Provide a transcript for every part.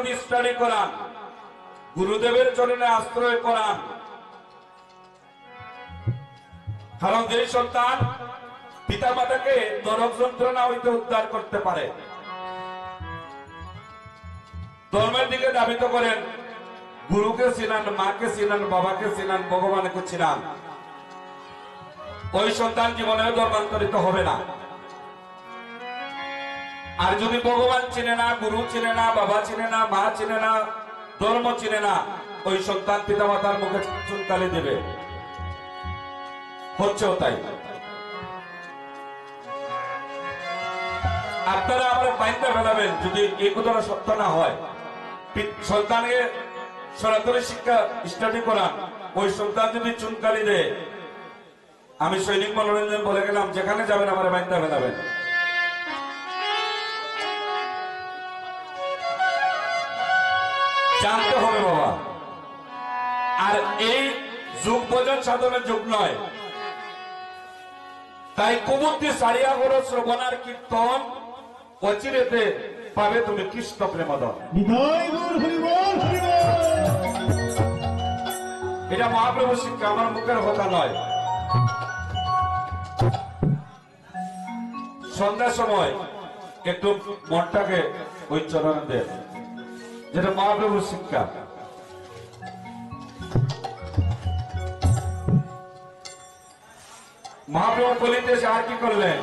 প্রতি স্টাডি করান, গুরুদেবের চরণে আশ্রয় করান। কারণ যে সন্তান পিতা মাতাকে নরক যন্ত্রণা হইতে উদ্ধার করতে পারে, ধর্মের দিকে ধাবিত করেন, গুরুকে চিনান, মাকে চিনান, বাবাকে চিনান, ভগবানকে চিনান, ওই সন্তান জীবনেও ধর্মান্তরিত হবে না। আর যদি ভগবান চিনে না, গুরু চিনে না, বাবা চিনে না, মা চিনে না, ধর্ম চিনে না, ওই সন্তান পিতা মাতার মুখে চুনকালি দেবে। হচ্ছেও তাই। আপনারা আমার বাইন্দা ফেলাবেন যদি এই কথাটা সত্য না হয়। সন্তানকে সনাতনী শিক্ষা স্টাডি করান, ওই সন্তান যদি চুনকালি দেয়, আমি সৈনিক মনোরঞ্জন বলে গেলাম, যেখানে যাবেন আমার বাইন্দা ফেলাবেন। জানতে হবে বাবা। আর এই যুগ ভোজন সাধনের যুগ নয়, তাই কুমুক্তি সারিয়া করো শ্রবণার কীর্তন, অচিরেতে পাবে তুমি কৃষ্ণ প্রেমদন। এটা মহাপ্রভু শিক্ষা, আমার মুখের কথা নয়। সন্ধ্যার সময় একটু মনটাকে ওই চরণ দেন, যেটা মহাপ্রভুর শিক্ষা। মহাপ্রভু বলিতে আর কি করলেন?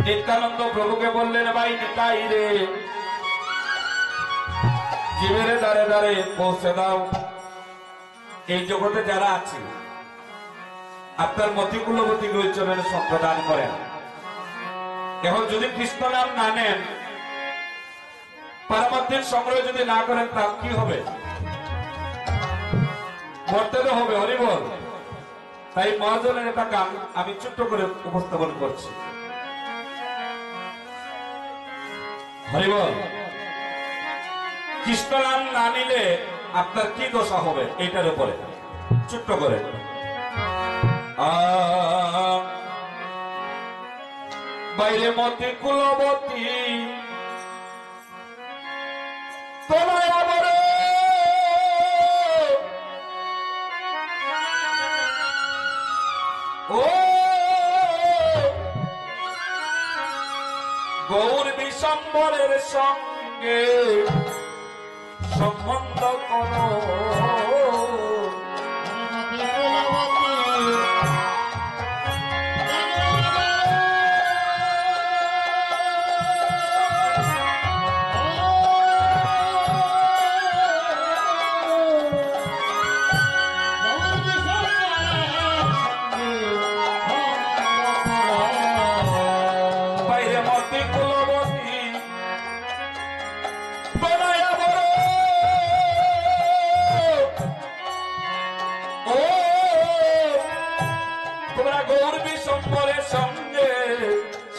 নিত্যানন্দ প্রভুকে বললেন, ভাই নিতাই রে, জীবের দ্বারে দ্বারে পৌঁছে দাও। এই জগতে যারা আছে, আপনার মতিকুলবতী গোচরণের সম্প্রদান করেন। এখন যদি কৃষ্ণ নাম না নেন, পারমাত্মিক সংগ্রহ যদি না করেন, তা কি হবে? মরতে তো হবে। হরিবল। তাই মহাজনের একটা গান আমি ছোট্ট করে উপস্থাপন করছি। হরিবল। কৃষ্ণ নাম না নিলে আপনার কি দশা হবে, এইটার উপরে ছোট্ট করে। বাইরে মতি কুলবতী গৌর বিশম্বরের সঙ্গে সম্বন্ধ করো।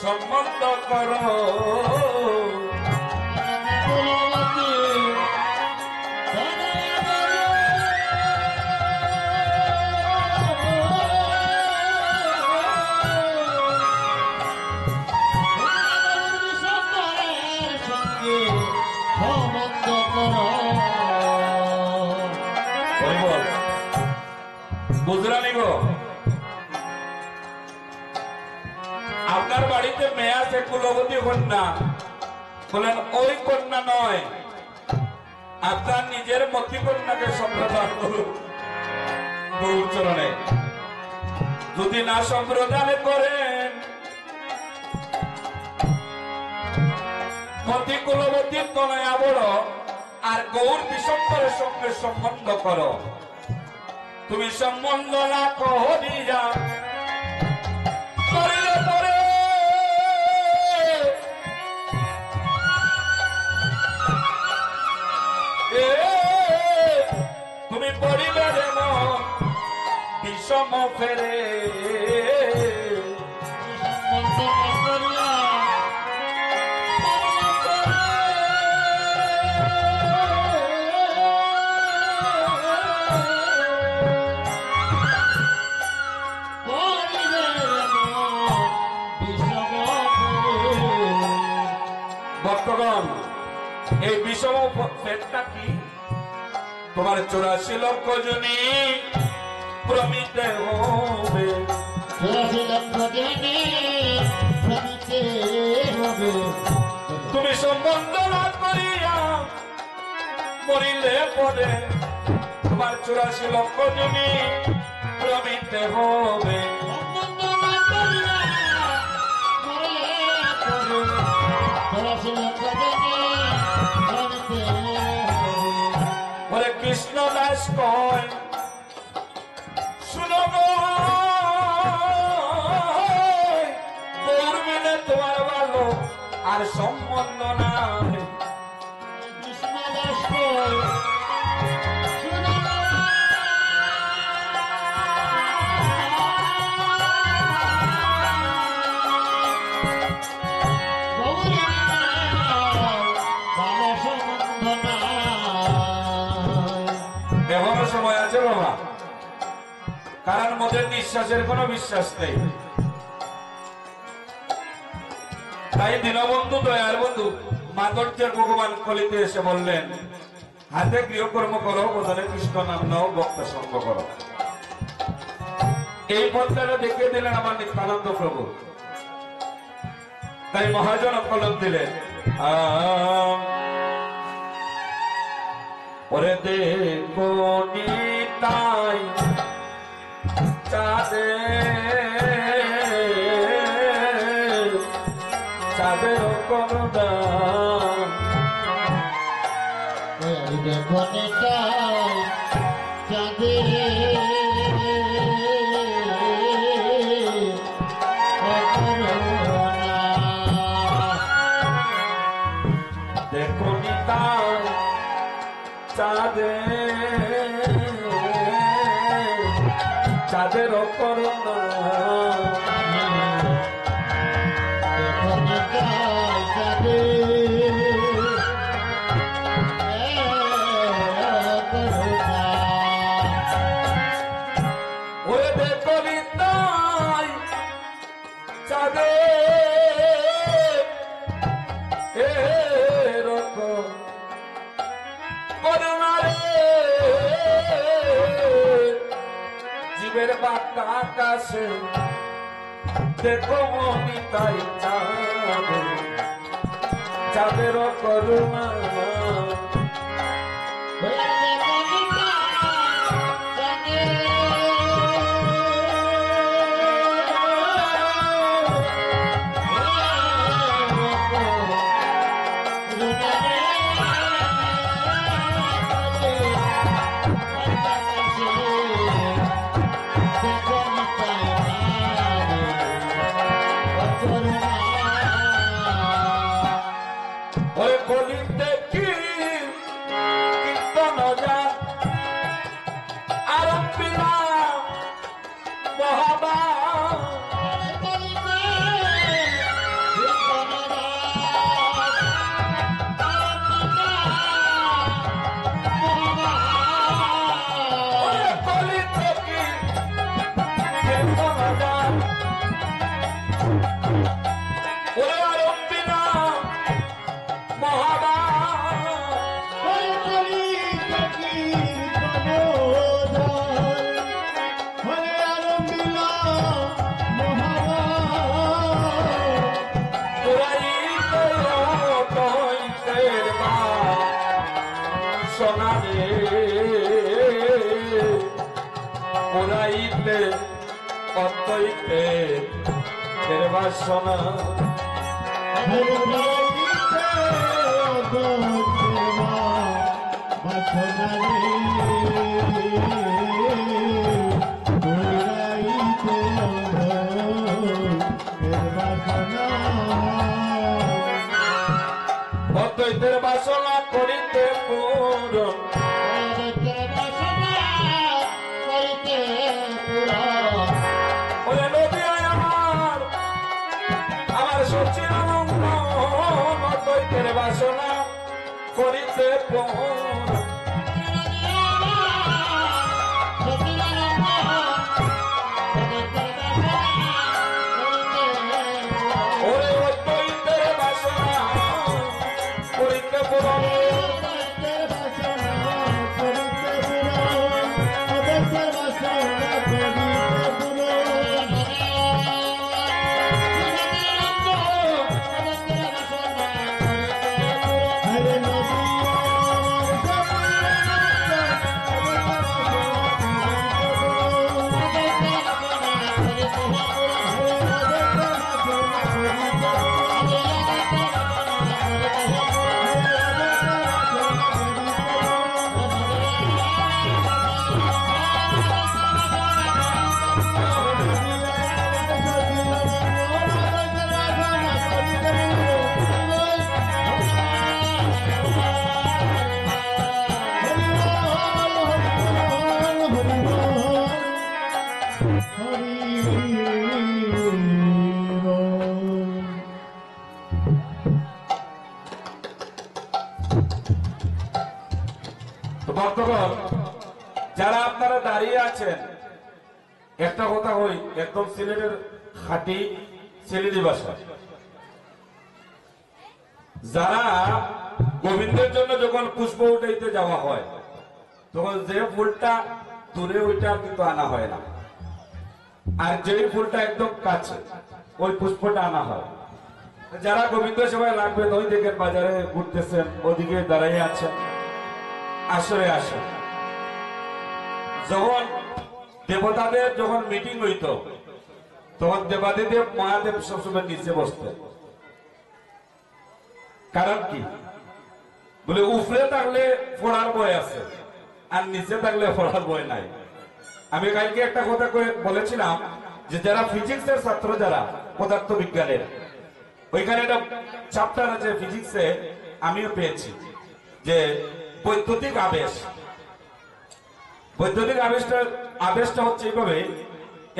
সম্বন্ধ করো। বুঝলা নিব? আপনার বাড়িতে মেয়ে আছে কুলবতী কন্যা, বলেন ওই কন্যা নয়, আপনার নিজের মতি কন্যাকে সম্প্রদান করুন গৌর চরণে। যদি না সম্প্রদান করেন, মতি কুলবতীর তনয়া বড় আর গৌর বিশম্বরের সঙ্গে সম্বন্ধ করো। তুমি সম্বন্ধ না করিয়া করিলে পরে তুমি পরিবারে বিষম ফেরে। ভক্তগণ, এই বিষম পেটটা কি তোমার 84 লক্ষ জনী প্রমিতে হবে, 84 লক্ষ জনী প্রমিতে হবে। তুমি সম্বন্ধ না করিয়া মরিলে পরে তোমার 84 লক্ষ জনী প্রমিতে হবে। সম্বন্ধ না করিয়া মরিলে পরে 84 লক্ষ জনী প্রমিতে হবে। ওরে কৃষ্ণ দাস কয় শুনো গো, তোর মিলে তোমার ভালো আর সম্বন্ধ নাই। কৃষ্ণ দাস কয় শুনো ভালো সম্বন্ধ নাই। এখনো সময় আছে বাবা, কারণ মোদের নিঃশ্বাসের কোনো বিশ্বাস নেই। তাই দীনবন্ধু দয়ার বন্ধু মাধুর্যের ভগবান কলিতে এসে বললেন, হাতে গৃহকর্ম করো, বদলে কৃষ্ণ নাম নাও, ভক্ত সঙ্গ করো। এই পথটা দেখিয়ে দিলেন আমার নিত্যানন্দ প্রভু। তাই মহাজন কলম দিলেন, ওরে দেখো নিতাই চাঁদে চাঁদের করুণা, দেখো নিতাই চাঁদে দেখো নিতাই চাঁদে চাঁদের করুণা, দেখো নিতাই চাঁদে ওরে দেখো নিতাই চাঁদে করুণা রে, জীবের বার্তা আকাশে দেখো নিতাই চাঁদে চাঁদের করুণা। ওই কলিতে কি কীর্তন যান আরম্ভিলা মহাবা, ওই কলিতে কি কীর্তন যান ওরে আরম্ভিলা মহাবা, সোনারে ওরাইতে অতইতে এর বাসনা, অতইতের বাসনা করিতে পূরণ, ওরে নদী আমার আমার সচিন আনন্দ, অতইতের বাসনা করিতে পূরণ, ওরে অতইতের বাসনা করিতে পূরণ। ভক্তগণ, যারা আপনারা দাঁড়িয়ে আছেন, একটা কথা হই, একদম সিলেটের খাঁটি সিলেটি ভাষা। যারা গোবিন্দের জন্য যখন পুষ্প উঠাইতে যাওয়া হয়, তখন যে ফুলটা দূরে ওইটা কিন্তু আনা হয় না, আর যে ফুলটা একদম কাছে ওই পুষ্পটা আনা হয়। যারা গোবিন্দ সেবায় লাগবেন, ওই দিকের বাজারে ঘুরতেছেন, ওদিকে দাঁড়াই আছেন, আসরে আসেন। যখন দেবতাদের যখন মিটিং হইত, তখন দেবাদিদেব মহাদেব সবসময় নিচে বসতেন। কারণ কি? বলে উপরে থাকলে পড়ার বই আছে, আর নিচে থাকলে পড়ার বই নাই। আমি কালকে একটা কথা বলেছিলাম যে যারা ফিজিক্সের ছাত্র, যারা পদার্থ বিজ্ঞানের, ওইখানে একটা চ্যাপ্টার আছে ফিজিক্সে, আমিও পেয়েছি যে বৈদ্যুতিক আবেশ। বৈদ্যুতিক আবেশটা হচ্ছে এইভাবে,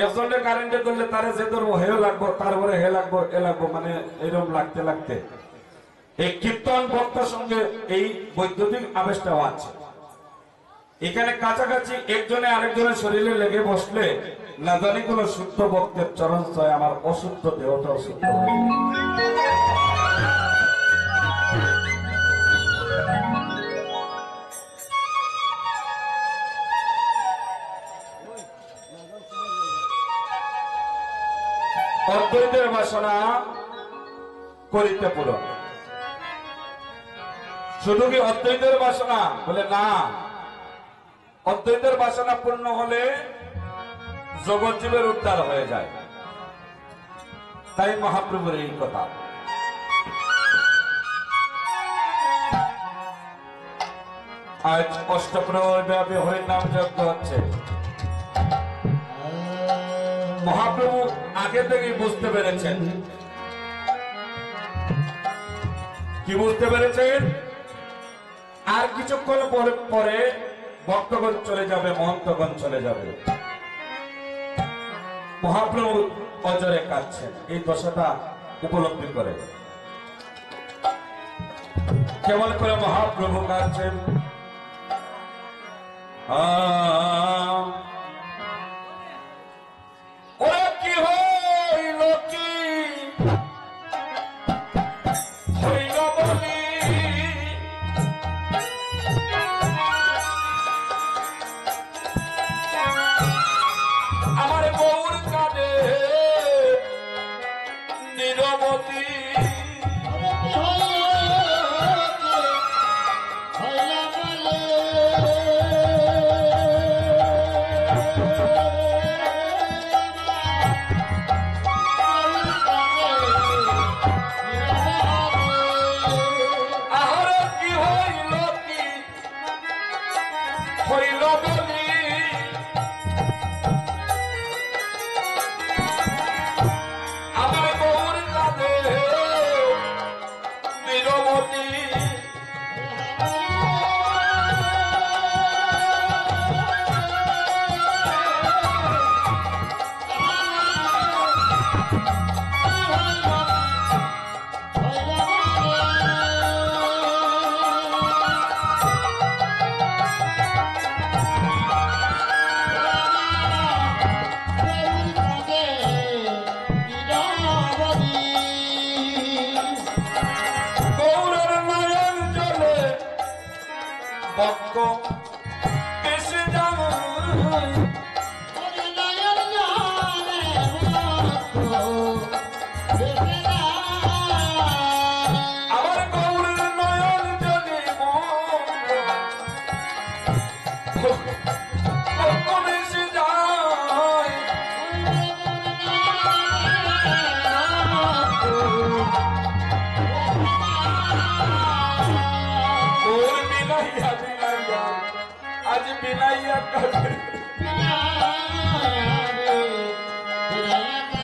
একজনের কারেন্টে ধরলে তারে যে ধরবো হে লাগবো, তারপরে হে লাগবো, এ লাগবো, মানে এরকম লাগতে লাগতে এই কীর্তন ভক্তের সঙ্গে এই বৈদ্যুতিক আবেশটাও আছে। এখানে কাছাকাছি একজনে আরেকজনের শরীরে লেগে বসলে না জানি কোন শুদ্ধ ভক্তের চরণ ছয় আমার অশুদ্ধ দেহটা অশুদ্ধ হয়ে যায়। অদ্বৈতের বাসনা করিতে পূরণ। শুধু কি অদ্বৈতের বাসনা? বলে না, অদ্বৈতের বাসনা পূর্ণ হলে জগৎ জীবের উদ্ধার হয়ে যায়। তাই মহাপ্রভুর এই কথা। আজ অষ্টপ্রহর ব্যাপী হরিনাম যজ্ঞ হচ্ছে। মহাপ্রভু আগে থেকেই বুঝতে পেরেছেন। কি বুঝতে পেরেছেন? আর কিছুক্ষণ পরে ভক্তগণ চলে যাবে, মহন্তগণ চলে যাবে। মহাপ্রভু অজরে কাঁদছেন, এই দশাটা উপলব্ধি করে। কেমন করে মহাপ্রভু কাঁদছেন? ওরা কি হইল, কি হইল বলি আমার গৌর কাঁদে নিরবতী। ভক্ত এসে যায় আমার গৌরের নয়ন জলে ভক্ত এসে যায় ওর বিলাইয়া বিলাইয়া আজ বিলাইয়া কাঁদে